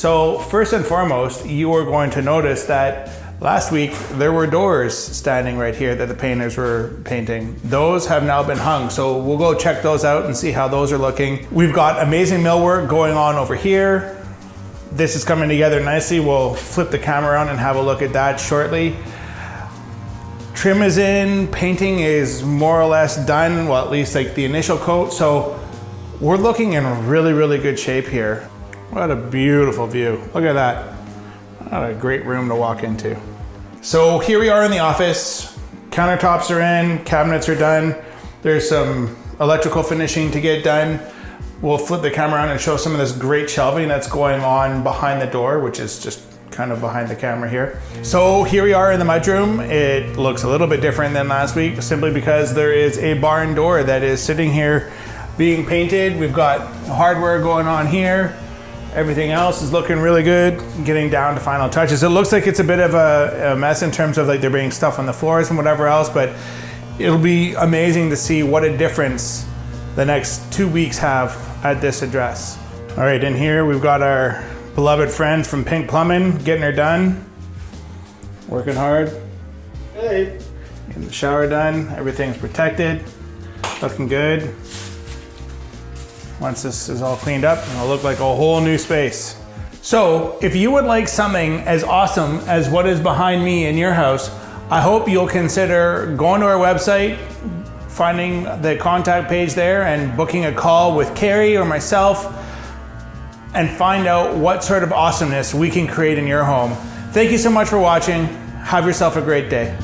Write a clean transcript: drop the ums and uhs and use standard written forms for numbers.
So first and foremost, you are going to notice that last week there were doors standing right here that the painters were painting. Those have now been hung, so we'll go check those out and see how those are looking. We've got amazing millwork going on over here. This is coming together nicely. We'll flip the camera around and have a look at that shortly. Trim is in, painting is more or less done, well, at least like the initial coat. So we're looking in really, really good shape here. What a beautiful view. Look at that. What a great room to walk into. So here we are in the office. Countertops are in, cabinets are done. There's some electrical finishing to get done. We'll flip the camera on and show some of this great shelving that's going on behind the door, which is just kind of behind the camera here. So here we are in the mudroom. It looks a little bit different than last week, simply because there is a barn door that is sitting here being painted. We've got hardware going on here. Everything else is looking really good, getting down to final touches. It looks like it's a bit of a mess in terms of like there being stuff on the floors and whatever else, but it'll be amazing to see what a difference the next 2 weeks have at this address. All right, in here we've got our beloved friend from Pink Plumbing getting her done. Working hard. Hey. Getting the shower done, everything's protected, looking good. Once this is all cleaned up, it'll look like a whole new space. So if you would like something as awesome as what is behind me in your house, I hope you'll consider going to our website, finding the contact page there and booking a call with Carrie or myself and find out what sort of awesomeness we can create in your home. Thank you so much for watching. Have yourself a great day.